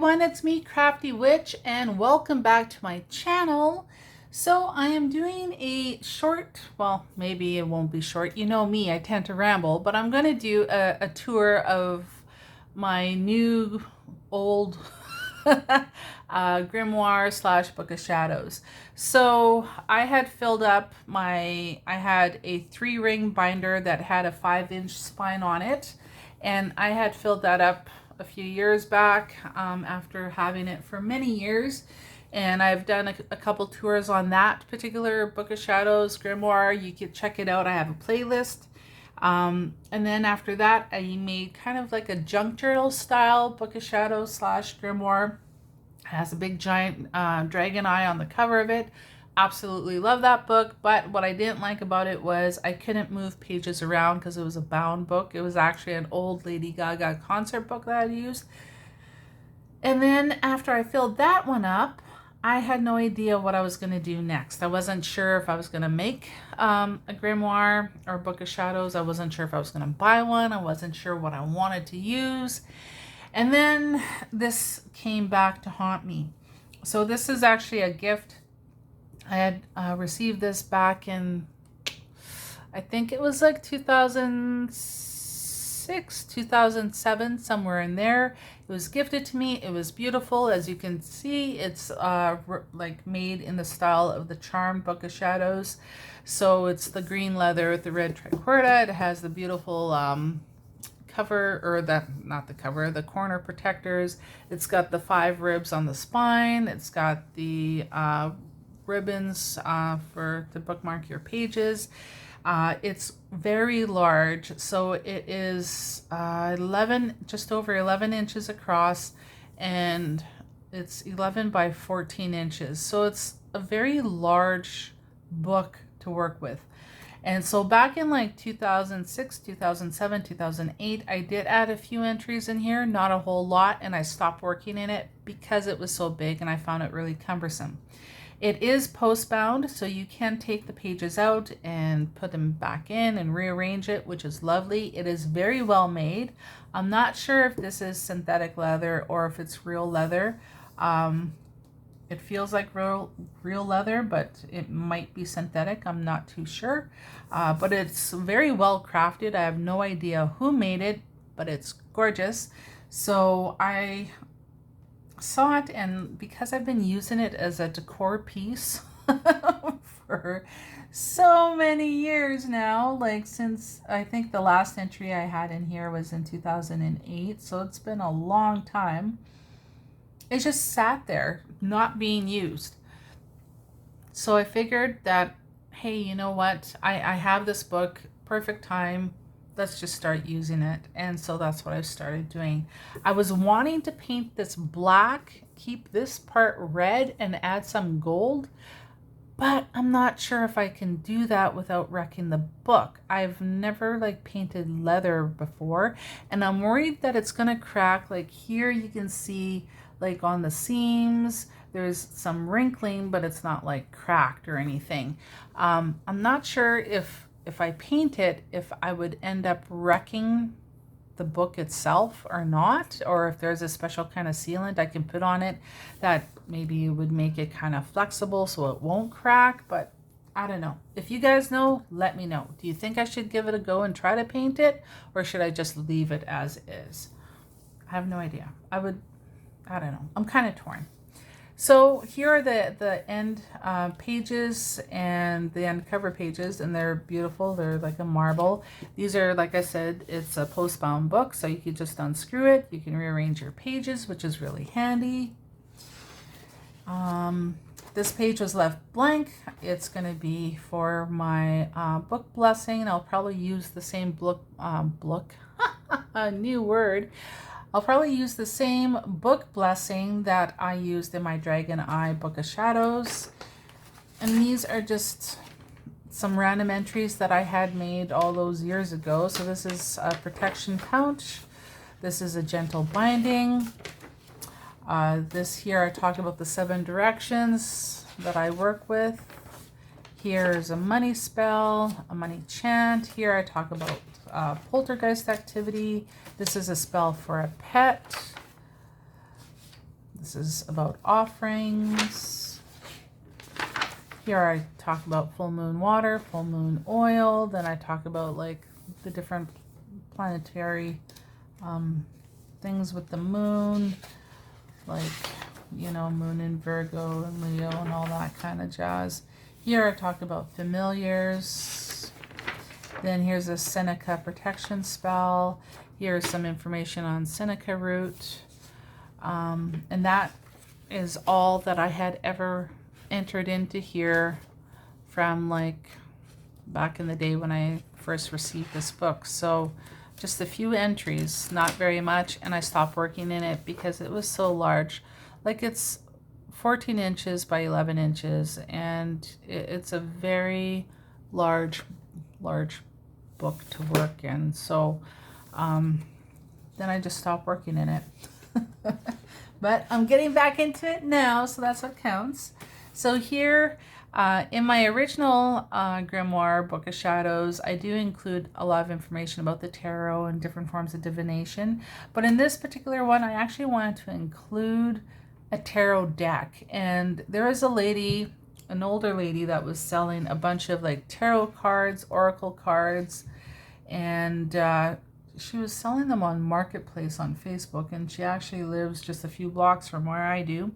everyone, it's me, Crafty Witch, and welcome back to my channel. So I am doing a short, well, maybe it won't be short, you know me, I tend to ramble, but I'm going to do a tour of my new old grimoire slash book of shadows. So I had filled up I had a 3-ring binder that had a 5-inch spine on it, and I had filled that up a few years back after having it for many years, and I've done a couple tours on that particular book of shadows grimoire. You can check it out, I have a playlist. And then after that I made kind of like a junk journal style book of shadows slash grimoire. It has a big giant dragon eye on the cover of it. Absolutely love that book, but what I didn't like about it was I couldn't move pages around because it was a bound book. It was actually an old Lady Gaga concert book that I used. And then after I filled that one up, I had no idea what I was going to do next. I wasn't sure if I was going to make a grimoire or a book of shadows. I wasn't sure if I was going to buy one. I wasn't sure what I wanted to use. And then this came back to haunt me. So this is actually a gift. I had received this back in, I think it was like 2006, 2007, somewhere in there. It was gifted to me. It was beautiful. As you can see, it's like made in the style of the Charmed Book of Shadows. So it's the green leather with the red tricorda. It has the beautiful cover, or not the cover, the corner protectors. It's got the 5 ribs on the spine. It's got the ribbons to bookmark your pages. It's very large, so it is 11, just over 11 inches across, and it's 11 by 14 inches. So it's a very large book to work with. And so back in like 2006, 2007, 2008, I did add a few entries in here, not a whole lot, and I stopped working in it because it was so big and I found it really cumbersome. It is post-bound, so you can take the pages out and put them back in and rearrange it, which is lovely. It is very well made. I'm not sure if this is synthetic leather or if it's real leather. It feels like real leather, but it might be synthetic. I'm not too sure. But it's very well crafted. I have no idea who made it, but it's gorgeous. So I saw it, and because I've been using it as a decor piece for so many years now, like since I think the last entry I had in here was in 2008, so it's been a long time. It just sat there not being used. So I figured that, hey, you know what, I have this book, perfect time, let's just start using it. And so that's what I started doing. I was wanting to paint this black, keep this part red, and add some gold, but I'm not sure if I can do that without wrecking the book. I've never like painted leather before, and I'm worried that it's gonna crack. Like here you can see like on the seams there's some wrinkling, but it's not like cracked or anything. I'm not sure if I paint it, if I would end up wrecking the book itself or not, or if there's a special kind of sealant I can put on it that maybe would make it kind of flexible so it won't crack. But I don't know. If you guys know, let me know. Do you think I should give it a go and try to paint it, or should I just leave it as is? I have no idea. I don't know. I'm kind of torn. So here are the end pages and the end cover pages, and they're beautiful. They're like a marble. These are, like I said, it's a post-bound book, so you can just unscrew it. You can rearrange your pages, which is really handy. This page was left blank. It's going to be for my book blessing. I'll probably use the same a new word. I'll probably use the same book blessing that I used in my Dragon Eye Book of Shadows. And these are just some random entries that I had made all those years ago. So this is a protection pouch. This is a gentle binding. This here I talked about the 7 directions that I work with. Here's a money spell, a money chant. Here I talk about poltergeist activity. This is a spell for a pet. This is about offerings. Here I talk about full moon water, full moon oil. Then I talk about like the different planetary things with the moon, like, you know, moon in Virgo and Leo and all that kind of jazz. Here I talked about familiars. Then here's a Seneca protection spell. Here's some information on Seneca root. And that is all that I had ever entered into here from like back in the day when I first received this book. So just a few entries, not very much, and I stopped working in it because it was so large. Like it's 14 inches by 11 inches, and it's a very large book to work in. So then I just stopped working in it. But I'm getting back into it now, so that's what counts. So here, in my original Grimoire Book of Shadows, I do include a lot of information about the tarot and different forms of divination. But in this particular one, I actually wanted to include a tarot deck. And there is a lady, an older lady, that was selling a bunch of like tarot cards, oracle cards, and she was selling them on Marketplace on Facebook, and she actually lives just a few blocks from where I do.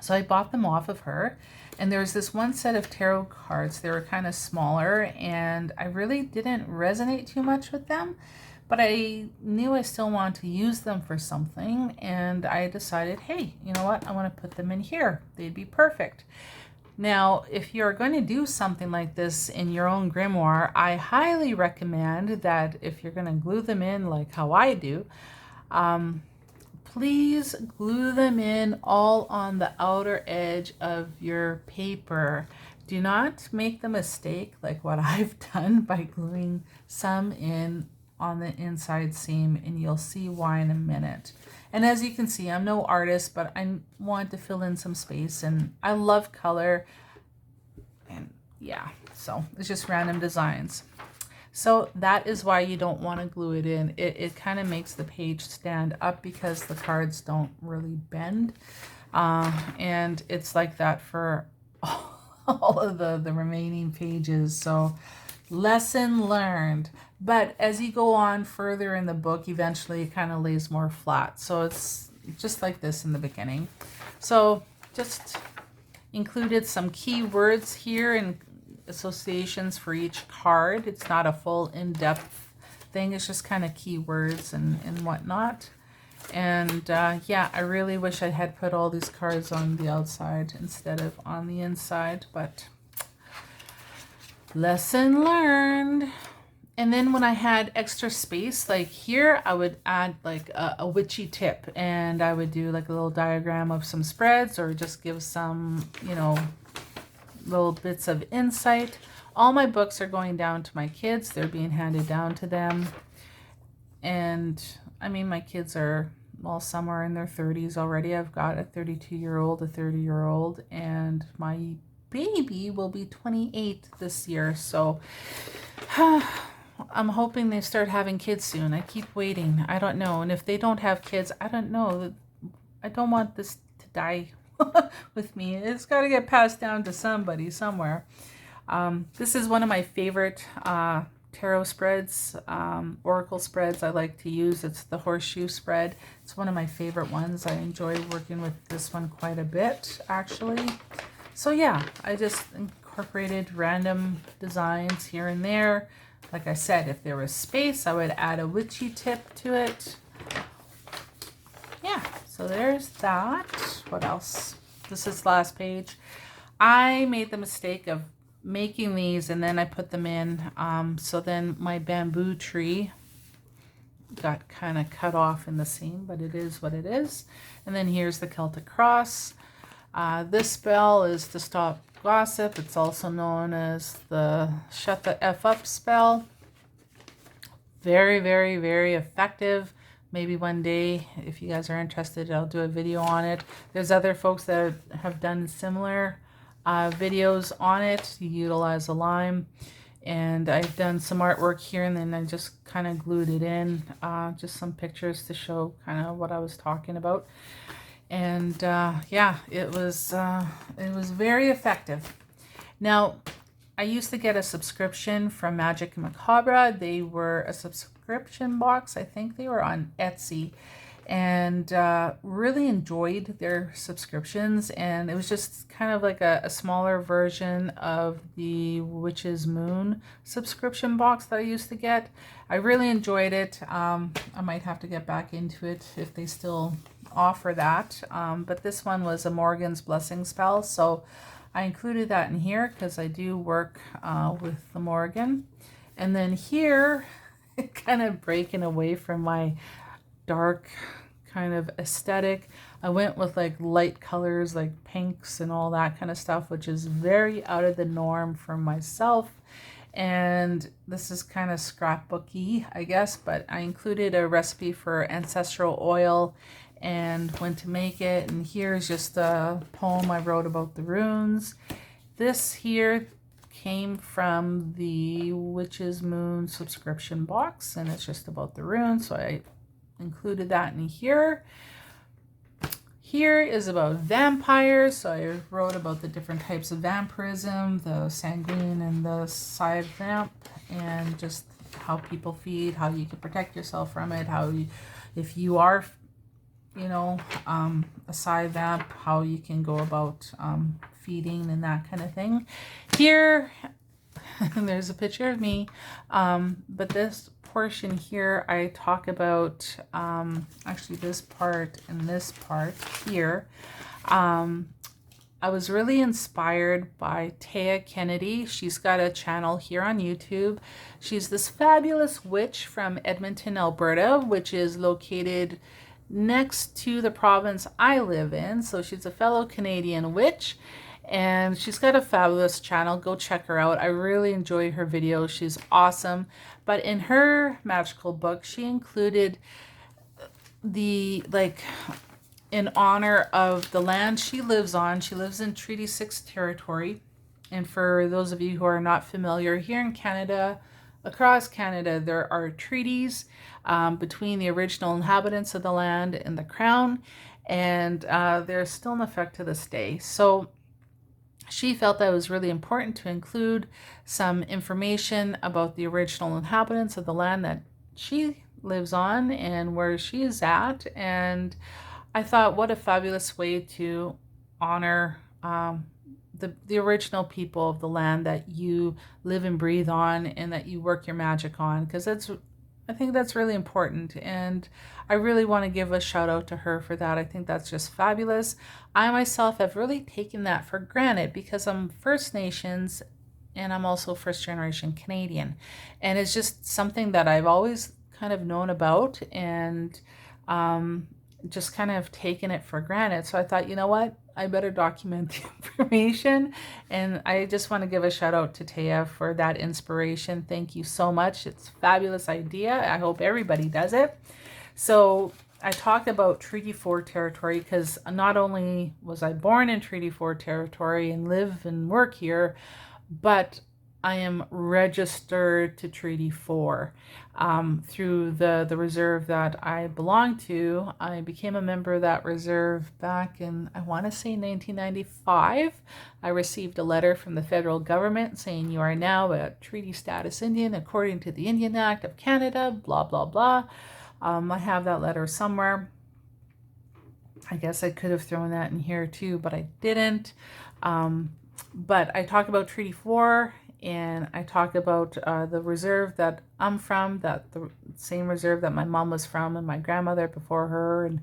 So I bought them off of her, and there was this one set of tarot cards. They were kind of smaller, and I really didn't resonate too much with them, but I knew I still wanted to use them for something, and I decided, hey, you know what? I want to put them in here. They'd be perfect. Now, if you're going to do something like this in your own grimoire, I highly recommend that if you're going to glue them in like how I do, please glue them in all on the outer edge of your paper. Do not make the mistake like what I've done by gluing some in on the inside seam, and you'll see why in a minute. And as you can see, I'm no artist, but I want to fill in some space, and I love color, and yeah, so it's just random designs. So that is why you don't want to glue it in. It kind of makes the page stand up because the cards don't really bend, and it's like that for all of the remaining pages. So lesson learned. But as you go on further in the book, eventually it kind of lays more flat. So it's just like this in the beginning. So just included some keywords here and associations for each card. It's not a full in-depth thing. It's just kind of keywords and whatnot. And yeah, I really wish I had put all these cards on the outside instead of on the inside, but lesson learned. And then when I had extra space, like here, I would add like a witchy tip, and I would do like a little diagram of some spreads, or just give some, you know, little bits of insight. All my books are going down to my kids. They're being handed down to them. And I mean, my kids are, well, some are in their 30s already. I've got a 32-year-old, a 30-year-old, and my baby will be 28 this year. So I'm hoping they start having kids soon. I keep waiting. I don't know. And if they don't have kids, I don't know. I don't want this to die with me. It's got to get passed down to somebody somewhere. This is one of my favorite tarot spreads, oracle spreads I like to use. It's the horseshoe spread. It's one of my favorite ones. I enjoy working with this one quite a bit, actually. So yeah, I just incorporated random designs here and there. Like I said, if there was space, I would add a witchy tip to it. Yeah, so there's that. What else? This is the last page. I made the mistake of making these and then I put them in. So then my bamboo tree got kind of cut off in the seam, but it is what it is. And then here's the Celtic cross. This spell is to stop gossip. It's also known as the shut the F up spell. Very, very, very effective. Maybe one day, if you guys are interested, I'll do a video on it. There's other folks that have done similar videos on it. You utilize a lime. And I've done some artwork here, and then I just kind of glued it in. Just some pictures to show kind of what I was talking about. And yeah, it was very effective. Now, I used to get a subscription from Magic Macabre. They were a subscription box. I think they were on Etsy, and really enjoyed their subscriptions. And it was just kind of like a smaller version of the Witch's Moon subscription box that I used to get. I really enjoyed it. I might have to get back into it if they still offer that. But this one was a Morgan's Blessing spell, so I included that in here because I do work with the Morgan. And then here, kind of breaking away from my dark kind of aesthetic, I went with like light colors like pinks and all that kind of stuff, which is very out of the norm for myself. And this is kind of scrapbooky, I guess, but I included a recipe for ancestral oil and when to make it. And here's just a poem I wrote about the runes. This here came from the Witch's Moon subscription box, and it's just about the runes, so I included that in here. Here is about vampires, so I wrote about the different types of vampirism, the sanguine and the side vamp, and just how people feed, how you can protect yourself from it, how you, if you are, you know, a side vamp, how you can go about feeding and that kind of thing. Here, there's a picture of me, but this portion here I talk about actually this part and this part here. I was really inspired by Teia Kennedy. She's got a channel here on YouTube. She's this fabulous witch from Edmonton, Alberta, which is located next to the province I live in. So she's a fellow Canadian witch, and she's got a fabulous channel. Go check her out. I really enjoy her videos. She's awesome. But in her magical book, she included the, like, in honor of the land she lives on. She lives in Treaty 6 territory. And for those of you who are not familiar, here in Canada, across Canada, there are treaties between the original inhabitants of the land and the Crown. And they're still in effect to this day. So she felt that it was really important to include some information about the original inhabitants of the land that she lives on and where she is at. And I thought, what a fabulous way to honor the original people of the land that you live and breathe on and that you work your magic on, because I think that's really important, and I really want to give a shout out to her for that. I think that's just fabulous. I myself have really taken that for granted because I'm First Nations and I'm also first generation Canadian, and it's just something that I've always kind of known about and just kind of taken it for granted. So I thought, you know what? I better document the information. And I just want to give a shout out to Teia for that inspiration. Thank you so much. It's a fabulous idea. I hope everybody does it. So I talked about Treaty 4 territory because not only was I born in Treaty 4 territory and live and work here, but I am registered to Treaty 4 through the reserve that I belong to. I became a member of that reserve back in, I want to say, 1995. I received a letter from the federal government saying you are now a treaty status Indian according to the Indian Act of Canada, blah, blah, blah. I have that letter somewhere. I guess I could have thrown that in here too, but I didn't. But I talk about Treaty 4. And I talk about the reserve that I'm from, that the same reserve that my mom was from and my grandmother before her, and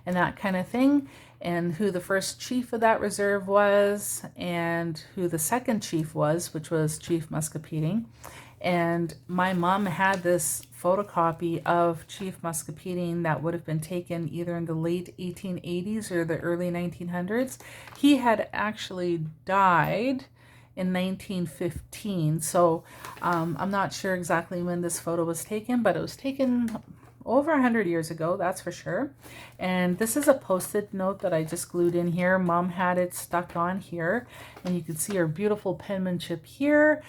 that kind of thing, and who the first chief of that reserve was and who the second chief was, which was Chief Muscapine. And my mom had this photocopy of Chief Muscapine that would have been taken either in the late 1880s or the early 1900s. He had actually died in 1915, so I'm not sure exactly when this photo was taken, but it was taken over 100 years ago, that's for sure. And this is a post-it note that I just glued in here. Mom had it stuck on here, and you can see her beautiful penmanship here.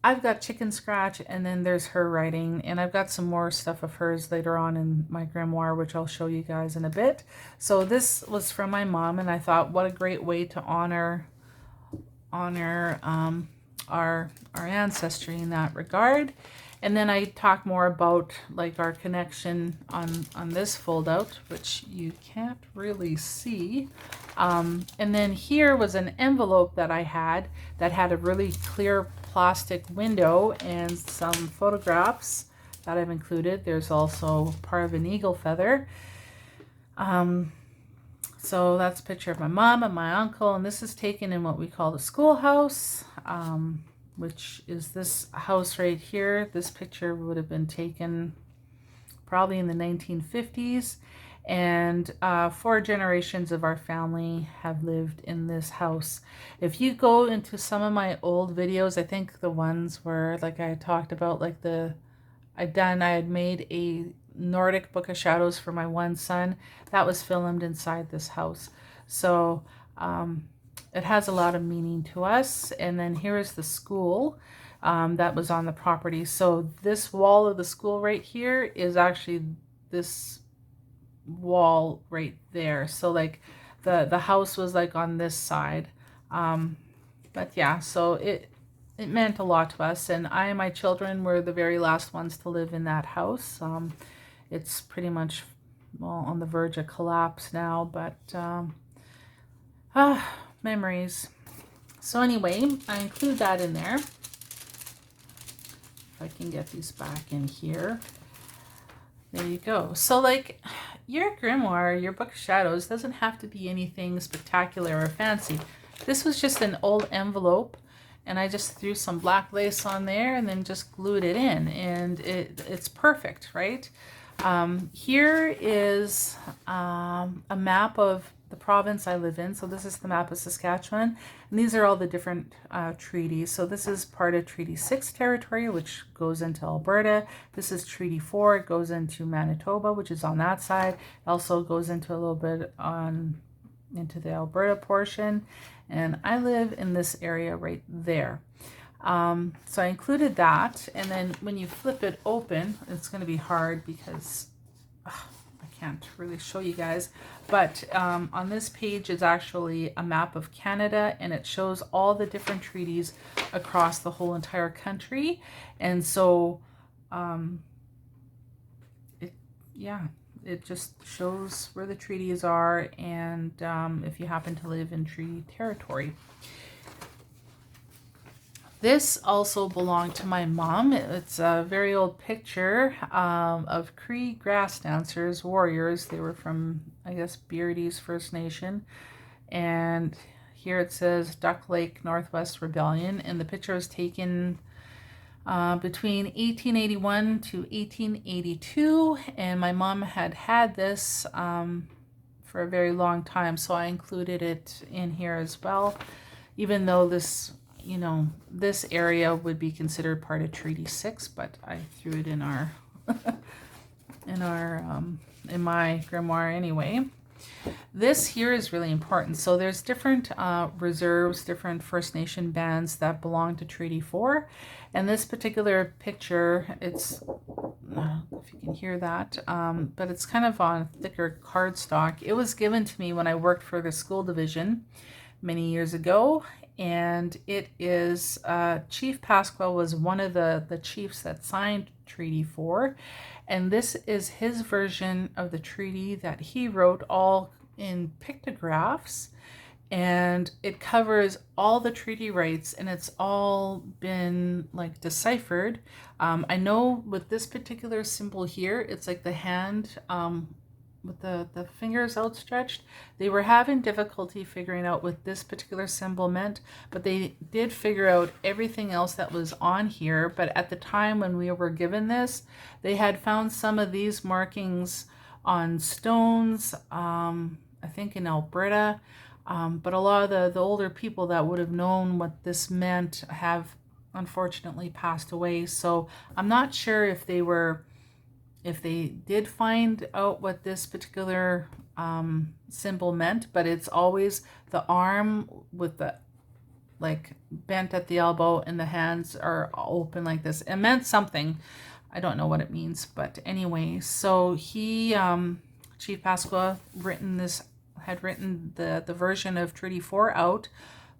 I've got chicken scratch, and then there's her writing, and I've got some more stuff of hers later on in my grimoire, which I'll show you guys in a bit. So this was from my mom, and I thought, what a great way to honor our ancestry in that regard. And then I talk more about like our connection on this fold out, which you can't really see. And then here was an envelope that I had that had a really clear plastic window and some photographs that I've included. There's also part of an eagle feather. So that's a picture of my mom and my uncle, and this is taken in what we call the schoolhouse, which is this house right here. This picture would have been taken probably in the 1950s, and 4 generations of our family have lived in this house. If you go into some of my old videos, I think the ones where, like I talked about, like I had made a Nordic Book of Shadows for my one son. That was filmed inside this house. So it has a lot of meaning to us. And then here is the school that was on the property. So this wall of the school right here is actually this wall right there. So like the house was like on this side. But yeah, so it meant a lot to us, and I and my children were the very last ones to live in that house. It's pretty much, well, on the verge of collapse now, but memories. So anyway, I include that in there. If I can get these back in here. There you go. So like your grimoire, your Book of Shadows doesn't have to be anything spectacular or fancy. This was just an old envelope, and I just threw some black lace on there and then just glued it in, and it's perfect, right? Here is a map of the province I live in. So this is the map of Saskatchewan, and these are all the different treaties. So this is part of Treaty 6 territory, which goes into Alberta. This is Treaty 4, it goes into Manitoba, which is on that side. It also goes into a little bit into the Alberta portion, and I live in this area right there. So I included that, and then when you flip it open, it's going to be hard because I can't really show you guys, but on this page is actually a map of Canada, and it shows all the different treaties across the whole entire country. And so it just shows where the treaties are, and if you happen to live in treaty territory. This also belonged to my mom. It's a very old picture of Cree grass dancers, warriors. They were from, I guess, Beardy's First Nation. And here it says Duck Lake Northwest Rebellion. And the picture was taken between 1881 to 1882. And my mom had this for a very long time. So I included it in here as well, even though this area would be considered part of Treaty 6, but I threw it in our in my grimoire anyway. This here is really important. So there's different reserves, different First Nation bands that belong to Treaty 4, and this particular picture, it's if you can hear that, but it's kind of on thicker cardstock. It was given to me when I worked for the school division many years ago, and it is Chief Pasquale was one of the chiefs that signed Treaty 4, and this is his version of the treaty that he wrote, all in pictographs, and it covers all the treaty rights, and it's all been like deciphered. I know with this particular symbol here, it's like the hand with the fingers outstretched. They were having difficulty figuring out what this particular symbol meant, but they did figure out everything else that was on here. But at the time when we were given this, they had found some of these markings on stones, I think in Alberta, but a lot of the older people that would have known what this meant have unfortunately passed away. So I'm not sure if they did find out what this particular symbol meant, but it's always the arm with the like bent at the elbow and the hands are open like this. It meant something. I don't know what it means, but anyway, so he, Chief Pasqua, had written the version of Treaty 4 out.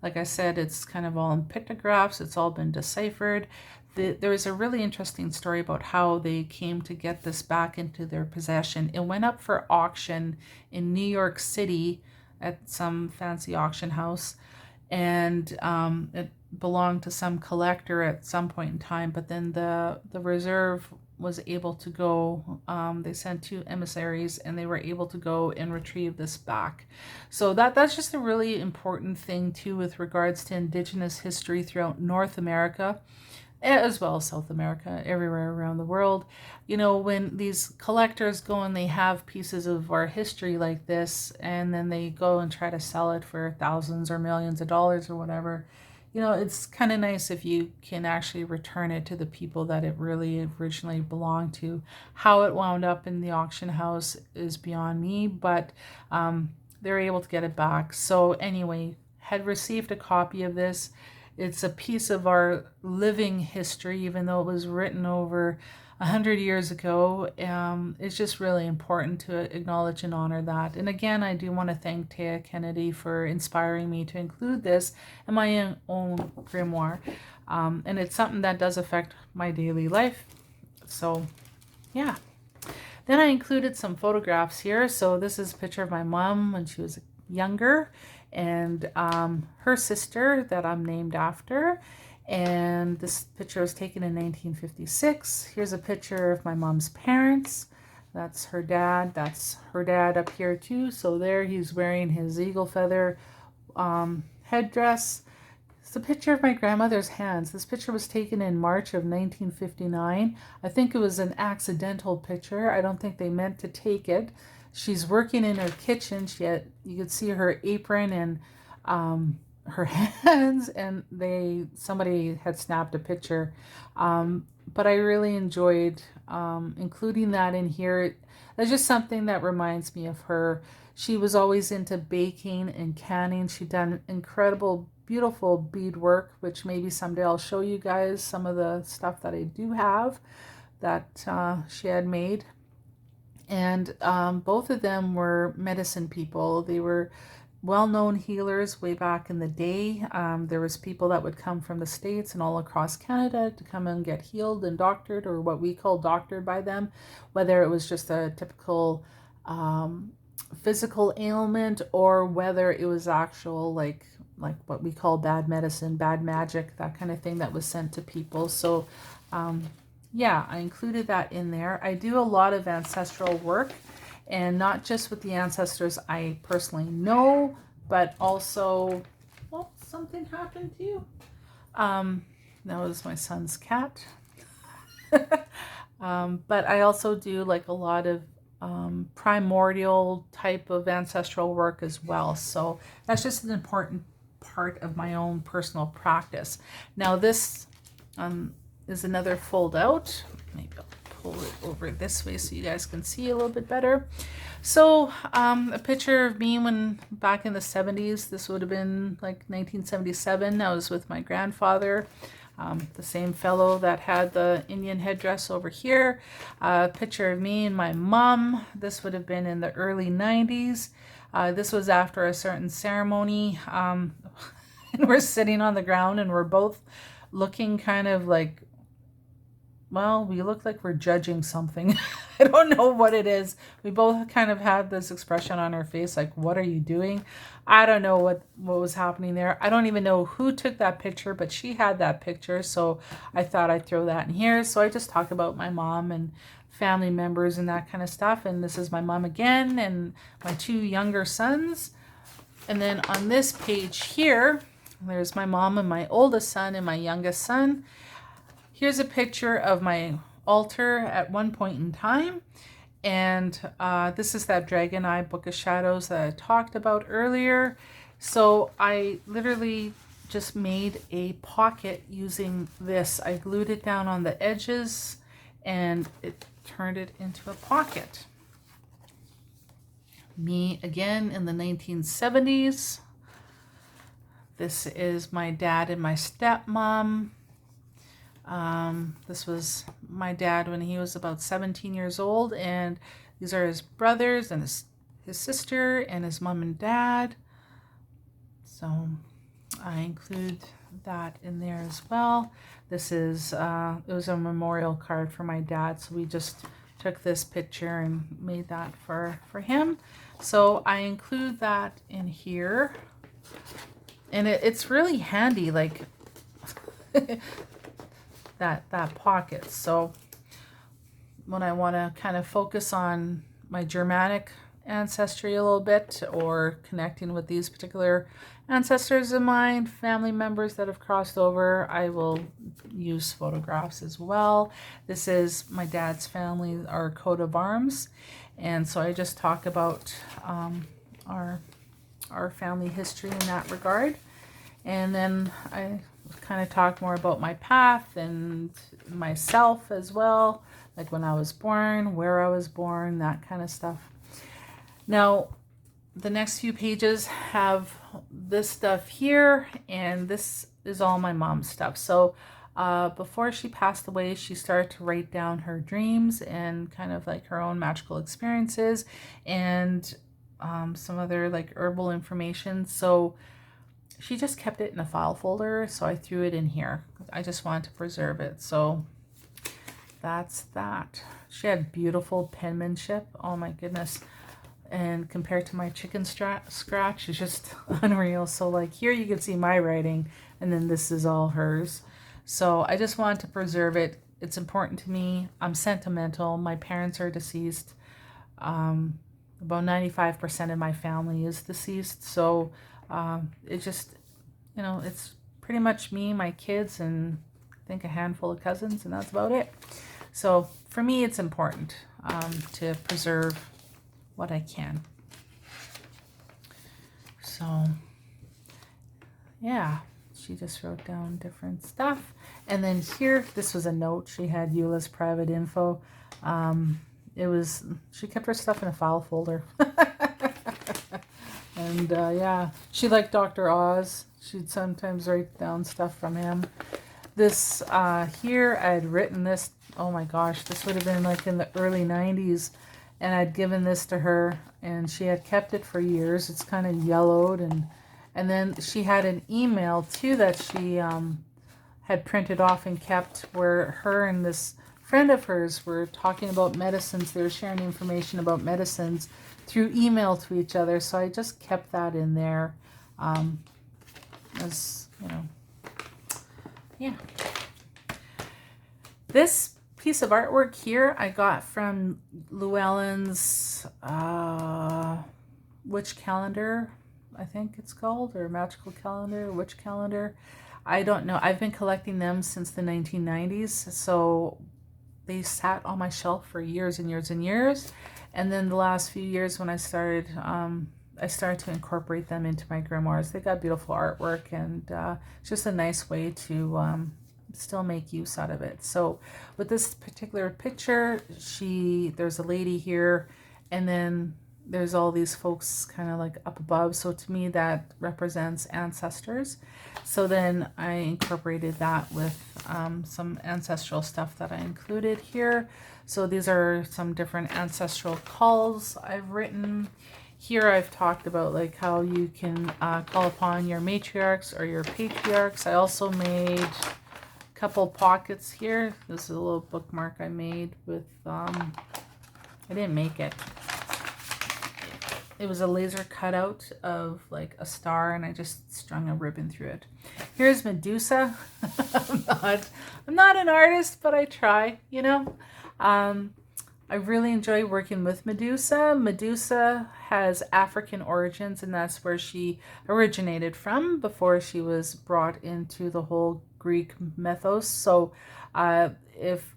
Like I said, it's kind of all in pictographs. It's all been deciphered. There was a really interesting story about how they came to get this back into their possession. It went up for auction in New York City at some fancy auction house, and it belonged to some collector at some point in time, but then the reserve was able to go, they sent 2 emissaries and they were able to go and retrieve this back. So that's just a really important thing too with regards to Indigenous history throughout North America, as well as South America, everywhere around the world. You know, when these collectors go and they have pieces of our history like this, and then they go and try to sell it for thousands or millions of dollars or whatever, you know, it's kind of nice if you can actually return it to the people that it really originally belonged to. How it wound up in the auction house is beyond me, but they're able to get it back. So anyway, had received a copy of this. It's a piece of our living history, even though it was written over 100 years ago. It's just really important to acknowledge and honor that. And again, I do want to thank Teia Kennedy for inspiring me to include this in my own grimoire. And it's something that does affect my daily life. So, yeah. Then I included some photographs here. So this is a picture of my mom when she was younger, and her sister that I'm named after. And this picture was taken in 1956. Here's a picture of my mom's parents. That's her dad. That's her dad up here too. So there he's wearing his eagle feather headdress. It's a picture of my grandmother's hands. This picture was taken in March of 1959. I think it was an accidental picture. I don't think they meant to take it. She's working in her kitchen. You could see her apron and her hands, and somebody had snapped a picture. But I really enjoyed including that in here. That's just something that reminds me of her. She was always into baking and canning. She'd done incredible, beautiful beadwork, which maybe someday I'll show you guys some of the stuff that I do have that she had made. And both of them were medicine people. They were well-known healers way back in the day. There was people that would come from the States and all across Canada to come and get healed and doctored, or what we call doctored by them, whether it was just a typical physical ailment or whether it was actual like what we call bad medicine, bad magic, that kind of thing that was sent to people. So yeah, I included that in there. I do a lot of ancestral work, and not just with the ancestors I personally know, but also, well, something happened to you. That was my son's cat. But I also do like a lot of primordial type of ancestral work as well. So that's just an important part of my own personal practice. Now this is another fold out. Maybe I'll pull it over this way so you guys can see a little bit better. So a picture of me when back in the 70s. This would have been like 1977. I was with my grandfather, the same fellow that had the Indian headdress over here. A picture of me and my mom. This would have been in the early 90s. This was after a certain ceremony. And we're sitting on the ground and we're both looking kind of like, well, we look like we're judging something. I don't know what it is. We both kind of had this expression on our face, like, what are you doing? I don't know what was happening there. I don't even know who took that picture, but she had that picture. So I thought I'd throw that in here. So I just talk about my mom and family members and that kind of stuff. And this is my mom again and my 2 younger sons. And then on this page here, there's my mom and my oldest son and my youngest son. Here's a picture of my altar at one point in time. And this is that Dragon Eye Book of Shadows that I talked about earlier. So I literally just made a pocket using this. I glued it down on the edges and it turned it into a pocket. Me again in the 1970s. This is my dad and my stepmom. This was my dad when he was about 17 years old, and these are his brothers and his sister and his mom and dad. So I include that in there as well. This is, it was a memorial card for my dad, so we just took this picture and made that for him. So I include that in here. And it's really handy, like that pocket. So when I want to kind of focus on my Germanic ancestry a little bit, or connecting with these particular ancestors of mine, family members that have crossed over, I will use photographs as well. This is my dad's family, our coat of arms, and so I just talk about our family history in that regard. And then I kind of talk more about my path and myself as well, like when I was born, where I was born, that kind of stuff. Now, the next few pages have this stuff here, and this is all my mom's stuff. So before she passed away, she started to write down her dreams and kind of like her own magical experiences, and some other like herbal information. So she just kept it in a file folder, so I threw it in here. I just wanted to preserve it. So that's that. She had beautiful penmanship. Oh my goodness. And compared to my chicken scratch, it's just unreal. So like here you can see my writing, and then this is all hers. So I just wanted to preserve it. It's important to me. I'm sentimental. My parents are deceased. About 95% of my family is deceased. So it just, you know, it's pretty much me, my kids, and I think a handful of cousins, and that's about it. So for me, it's important to preserve what I can. So yeah, she just wrote down different stuff. And then here, this was a note. She had Eula's private info. She kept her stuff in a file folder. And yeah, she liked Dr. Oz. She'd sometimes write down stuff from him. This here, I had written this, oh my gosh, this would have been like in the early 90s. And I'd given this to her, and she had kept it for years. It's kind of yellowed, and then she had an email too that she had printed off and kept, where her and this friend of hers were talking about medicines. They were sharing information about medicines through email to each other. So I just kept that in there, as you know, yeah. This piece of artwork here I got from Llewellyn's Witch Calendar, I think it's called, or Magical Calendar, Witch Calendar. I don't know. I've been collecting them since the 1990s, so they sat on my shelf for years and years and years. And then the last few years when I started to incorporate them into my grimoires. They got beautiful artwork, and it's just a nice way to still make use out of it. So with this particular picture, there's a lady here, and then there's all these folks kind of like up above. So to me, that represents ancestors. So then I incorporated that with some ancestral stuff that I included here. So these are some different ancestral calls I've written. Here I've talked about like how you can call upon your matriarchs or your patriarchs. I also made a couple pockets here. This is a little bookmark I made with, I didn't make it. It was a laser cutout of like a star, and I just strung a ribbon through it. Here's Medusa. I'm not an artist, but I try, you know. I really enjoy working with Medusa. Medusa has African origins, and that's where she originated from before she was brought into the whole Greek mythos. So if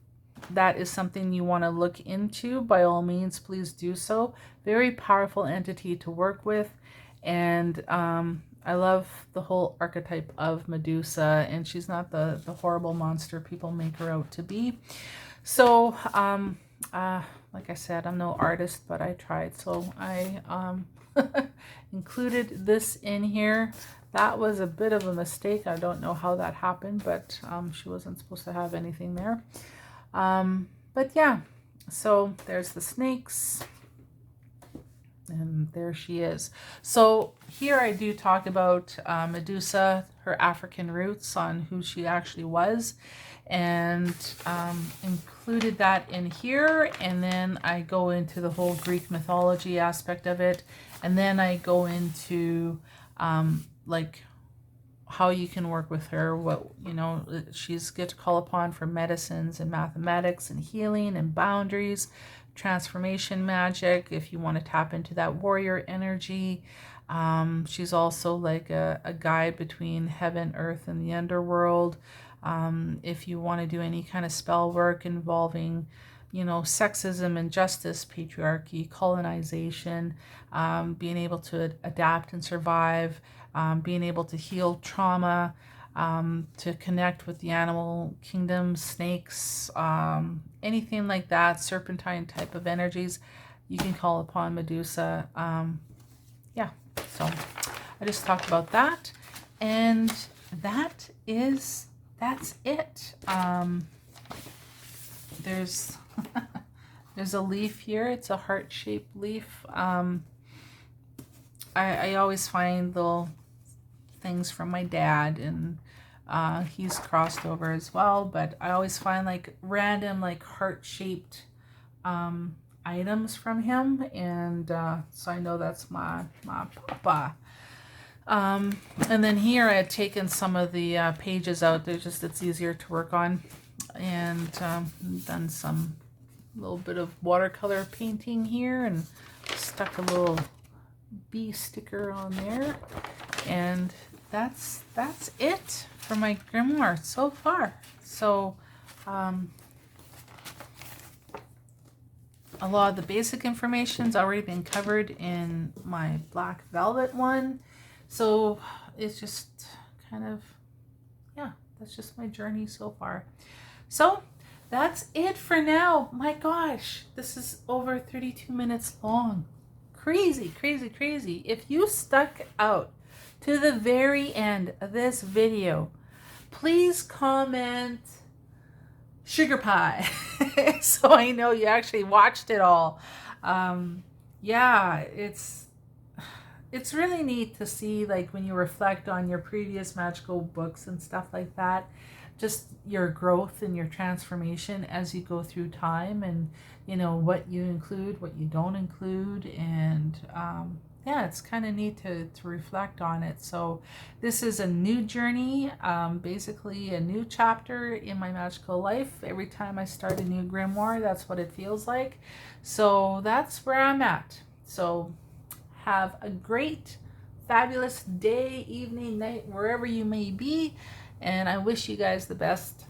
that is something you want to look into, by all means, please do so. Very powerful entity to work with. And I love the whole archetype of Medusa, and she's not the horrible monster people make her out to be. So, like I said, I'm no artist, but I tried. So I included this in here. That was a bit of a mistake. I don't know how that happened, but she wasn't supposed to have anything there. But yeah, so there's the snakes. And there she is. So here I do talk about Medusa, her African roots, on who she actually was, and included that in here. And then I go into the whole Greek mythology aspect of it. And then I go into like how you can work with her, what, you know, she's get to call upon for medicines and mathematics and healing and boundaries, transformation magic, if you want to tap into that warrior energy. She's also like a guide between heaven, earth, and the underworld. If you want to do any kind of spell work involving, you know, sexism, injustice, patriarchy, colonization, being able to adapt and survive, being able to heal trauma, to connect with the animal kingdom, snakes, anything like that, serpentine type of energies, you can call upon Medusa. Yeah, so I just talked about that, and that's it. There's there's a leaf here. It's a heart-shaped leaf. I always find little things from my dad, and he's crossed over as well, but I always find like random like heart-shaped items from him, and so I know that's my papa. And then here I had taken some of the pages out. They're just, it's easier to work on, and done some little bit of watercolor painting here, and stuck a little bee sticker on there, and that's it for my grimoire so far. So a lot of the basic information's already been covered in my black velvet one, so it's just kind of, yeah, that's just my journey so far. So that's it for now. My gosh, this is over 32 minutes long. Crazy, crazy, crazy. If you stuck out to the very end of this video, please comment sugar pie so I know you actually watched it all. Yeah, it's really neat to see, like, when you reflect on your previous magical books and stuff like that, just your growth and your transformation as you go through time, and you know what you include, what you don't include, and yeah, it's kind of neat to reflect on it. So this is a new journey, basically a new chapter in my magical life. Every time I start a new grimoire, that's what it feels like. So that's where I'm at. So have a great, fabulous day, evening, night, wherever you may be, and I wish you guys the best.